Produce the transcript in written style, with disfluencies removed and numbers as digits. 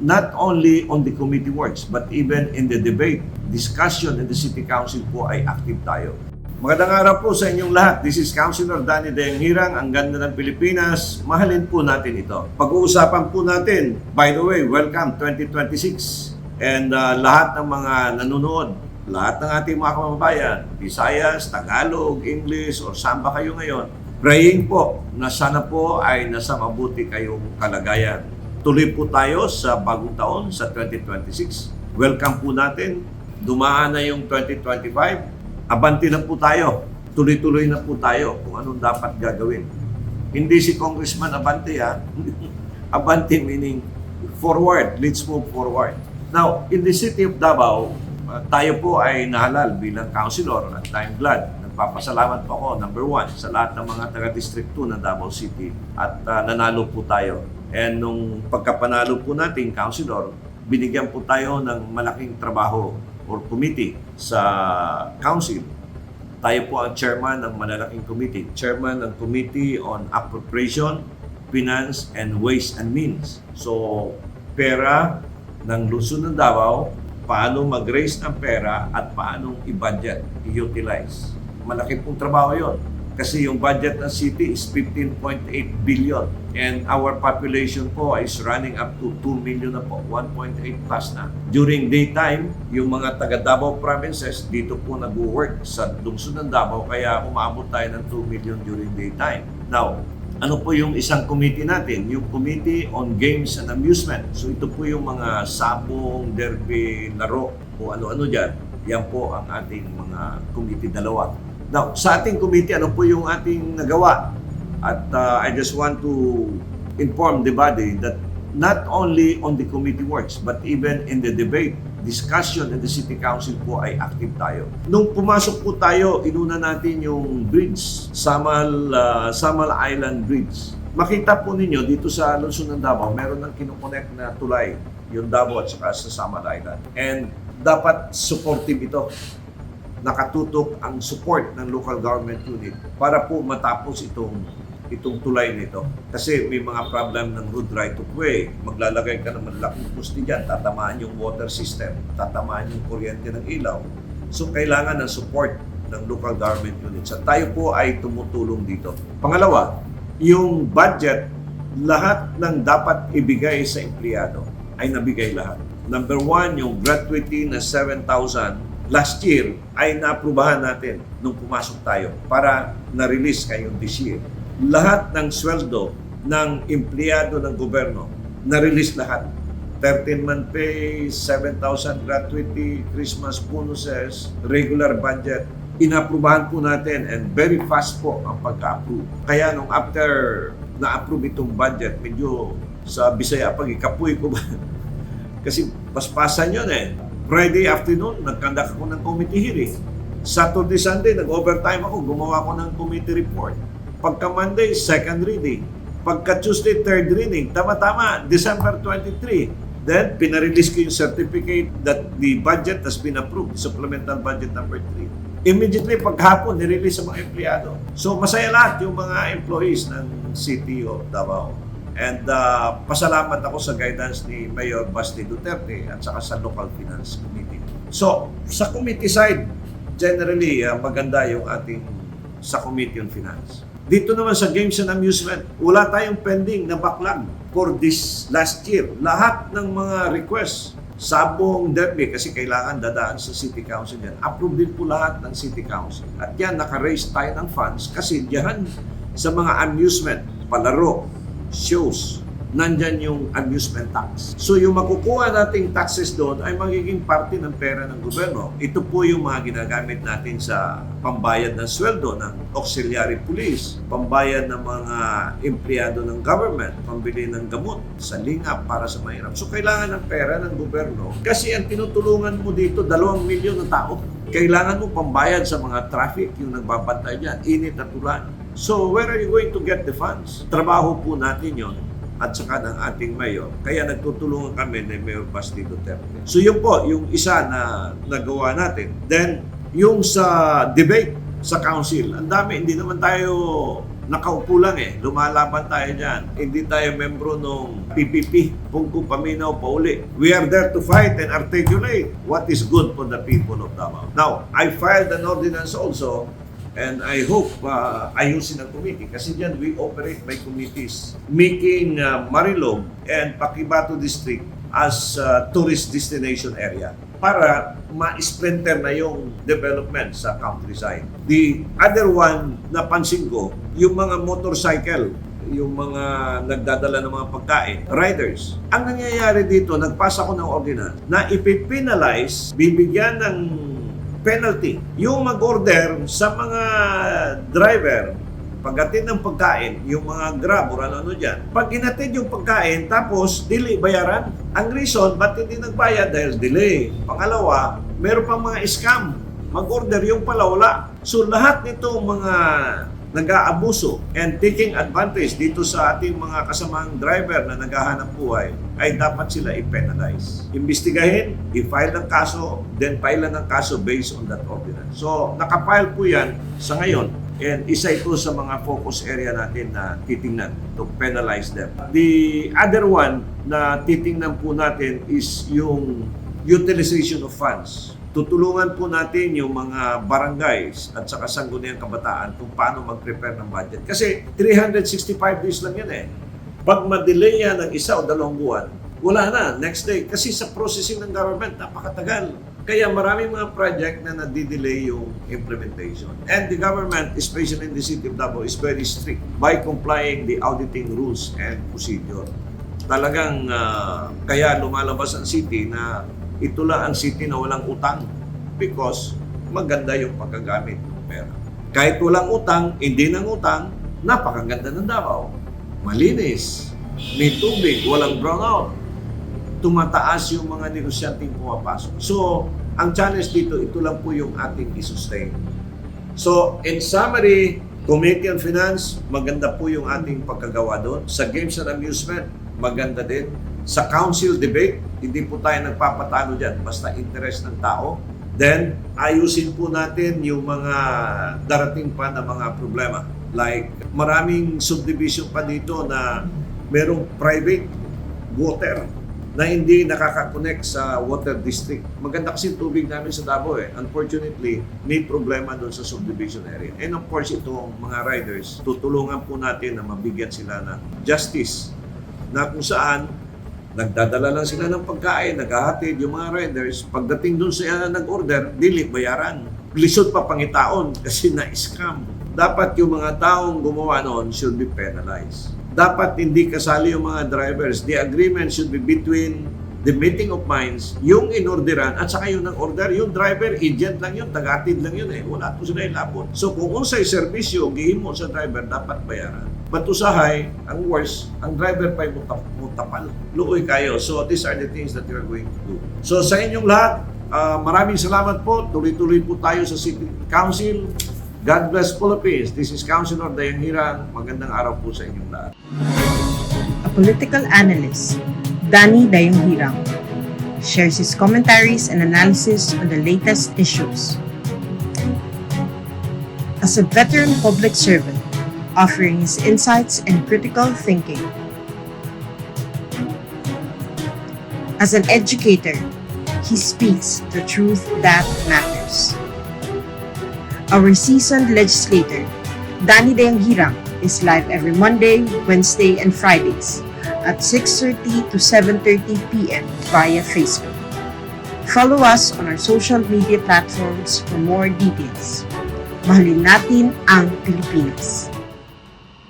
not only on the committee works, but even in the debate, discussion in the City Council po ay active tayo. Magandang araw po sa inyong lahat. This is Councilor Danny Hirang, ang ganda ng Pilipinas. Mahalin po natin ito. Pag-uusapan po natin, by the way, welcome 2026. And lahat ng mga nanonood, lahat ng ating mga kababayan, Visayas, Tagalog, English, or saan ba kayo ngayon, praying po na sana po ay nasa mabuti kayong kalagayan. Tuloy po tayo sa bagong taon, sa 2026. Welcome po natin. Dumaan na yung 2025. Abante na po tayo. Tuloy-tuloy na po tayo kung anong dapat gagawin. Hindi si Congressman Abante, ha? Abante meaning forward. Let's move forward. Now, in the city of Davao, tayo po ay nahalal bilang councilor at I'm glad. Nagpapasalamat po ako, number one, sa lahat ng mga taga-district 2 ng Davao City at nanalo po tayo. And nung pagkapanalo po natin, councilor, binigyan po tayo ng malaking trabaho or committee sa council. Tayo po ang chairman ng malalaking committee. Chairman ng Committee on Appropriation, Finance, and Ways and Means. So, pera ng Lungsod ng Davao, paano mag-raise ng pera at paano i-budget, i-utilize. Malaki pong trabaho yon. Kasi yung budget ng city is 15.8 billion and our population po is running up to 2 million na po, 1.8 plus na. During daytime, yung mga taga Davao provinces dito po nag-work sa lungsod ng Davao kaya umabot tayo ng 2 million during daytime. Now, ano po yung isang committee natin? Yung Committee on Games and Amusement. So ito po yung mga sabong, derby, laro, o ano-ano dyan. Yan po ang ating mga committee dalawa. Now, sa ating committee, ano po yung ating nagawa? At I just want to inform the body that not only on the committee works, but even in the debate, discussion in the City Council po ay active tayo. Nung pumasok po tayo, inuna natin yung bridge, Samal Island Bridge. Makita po ninyo dito sa Lungsod ng Davao, meron ng kinoconnect na tulay, yung Davao at saka sa Samal Island. And dapat supportive ito. Nakatutok ang support ng local government unit para po matapos itong tulay nito. Kasi may mga problem ng road right of way. Maglalagay ka ng malaking poste dyan, tatamaan yung water system, tatamaan yung kuryente ng ilaw. So kailangan ng support ng local government units. At tayo po ay tumutulong dito. Pangalawa, yung budget, lahat ng dapat ibigay sa empleyado ay nabigay lahat. Number one, yung gratuity na 7,000 last year ay naaprubahan natin nung pumasok tayo para na-release kayo this year. Lahat ng sweldo ng empleyado ng gobyerno, na-release lahat. 13-month pay, 7,000 gratuity, Christmas bonuses, regular budget. Inaprubahan po natin and very fast po ang pag-approve. Kaya nung after na-approve itong budget, medyo sa Bisaya pag ikapuy ko ba? Kasi paspasan yun eh. Friday afternoon, nagkandak ako ng committee hearing. Saturday, Sunday, nag-overtime ako, gumawa ako ng committee report. Pagka Monday, second reading. Pagka Tuesday, third reading. Tama-tama, December 23. Then, pinarelease ko yung certificate that the budget has been approved, supplemental budget number 3. Immediately, paghapon, nirelease sa mga empleyado. So, masaya lahat yung mga employees ng City of Davao. And pasalamat ako sa guidance ni Mayor Basti Duterte at saka sa Local Finance Committee. So, sa committee side, generally, maganda yung ating sa Committee on Finance. Dito naman sa Games and Amusement, wala tayong pending na backlog for this last year. Lahat ng mga requests, sabong derby, kasi kailangan dadaan sa City Council yan. Approve din po lahat ng City Council. At yan, naka-raise tayo ng funds kasi diyan sa mga amusement, palaro, shows, nandyan yung amusement tax. So yung makukuha nating taxes doon ay magiging parte ng pera ng gobyerno. Ito po yung mga ginagamit natin sa pambayad ng sweldo ng auxiliary police, pambayad ng mga empleyado ng government, pambili ng gamot sa lingap para sa mahirap. So kailangan ng pera ng gobyerno kasi ang tinutulungan mo dito, 2 milyon na tao. Kailangan mo pambayad sa mga traffic, yung nagbabantay dyan, init at ulan. So, where are you going to get the funds? Trabaho po natin yon at saka ng ating mayor. Kaya nagtutulungan kami ni Mayor Basti Duterte. So, yun po, yung isa na nagawa natin. Then, yung sa debate sa council, ang dami, hindi naman tayo nakaupo lang lumalaban tayo dyan. Hindi tayo membro ng PPP, Pungko Paminaw Pauli. We are there to fight and articulate what is good for the people of Davao. Now, I filed an ordinance also, and I hope ayusin ang committee kasi dyan we operate by committees, making Marilog and Paquibato District as tourist destination area para ma-splinter na yung development sa countryside. The other one, napansin ko, yung mga motorcycle, yung mga nagdadala ng mga pagkain, riders. Ang nangyayari dito, nagpasa ko ng ordinance na ipipinalize, bibigyan ng penalty yung mag-order sa mga driver pagdating ng pagkain, yung mga Grab or ano dyan. Pag inatid yung pagkain, tapos dili bayaran. Ang reason, ba't hindi nagbayad? Dahil delay. Pangalawa, meron pang mga scam. Mag-order yung pala wala. So lahat nitong mga nag-aabuso and taking advantage dito sa ating mga kasamang driver na naghahanap buhay ay dapat sila i-penalize. Imbestigahin, i-file ng kaso, then file ng kaso based on that ordinance. So nakapile po yan sa ngayon. And isa ito sa mga focus area natin na titingnan to penalize them. The other one na titingnan po natin is yung utilization of funds. Tutulungan po natin yung mga barangays at saka sangguniang kabataan kung paano mag-prepare ng budget. Kasi 365 days lang yan Pag ma-delay yan ng 1 o 2 buwan, wala na, next day. Kasi sa processing ng government, napakatagal. Kaya maraming mga project na nadidelay yung implementation. And the government, especially in the city of Davao, is very strict by complying the auditing rules and procedure. Talagang kaya lumalabas ang city na ito lang ang city na walang utang because maganda yung pagkagamit ng pera. Kahit walang utang, hindi ng utang, napakaganda ng Davao. Malinis, may tubig, walang brownout. Tumataas yung mga negosyanteng pumapasok. So, ang challenge dito, ito lang po yung ating i-sustain. So, in summary, Committee on Finance, maganda po yung ating pagkagawa doon. Sa Games and Amusement, maganda din. Sa Council Debate, hindi po tayo nagpapatalo dyan, basta interest ng tao. Then, ayusin po natin yung mga darating pa na mga problema. Like, maraming subdivision pa dito na merong private water na hindi nakaka-connect sa water district. Maganda kasi tubig namin sa Davao Unfortunately, may problema doon sa subdivision area. And of course, itong mga riders, tutulungan po natin na mabigyan sila ng justice na kung saan nagdadala lang sila ng pagkain, naghahatid yung mga riders. Pagdating doon sa nag-order, dili bayaran. Lisod pa pangitaon kasi na-scam. Dapat yung mga taong gumawa noon should be penalized. Dapat hindi kasali yung mga drivers. The agreement should be between the meeting of minds, yung inorderan at saka yung nag-order. Yung driver, agent lang yun, tagatid lang yun Wala po sila ilapon. So kung unsay serbisyo, gihim mo sa driver, dapat bayaran. But usahay, ang worst, ang driver pa yung mutapal. Luoy kayo. So these are the things that we are going to do. So sa inyong lahat, maraming salamat po. Tuloy-tuloy po tayo sa City Council. God bless Philippines. This is Councilor Dayang Hirang. Magandang araw po sa inyong lahat. A political analyst, Danny Dayang Hirang, shares his commentaries and analysis on the latest issues. As a veteran public servant, offering his insights and critical thinking. As an educator, he speaks the truth that matters. Our seasoned legislator, Danny Dayang Hirang, is live every Monday, Wednesday, and Fridays at 6:30 to 7:30 p.m. via Facebook. Follow us on our social media platforms for more details. Mahalin natin ang Pilipinas.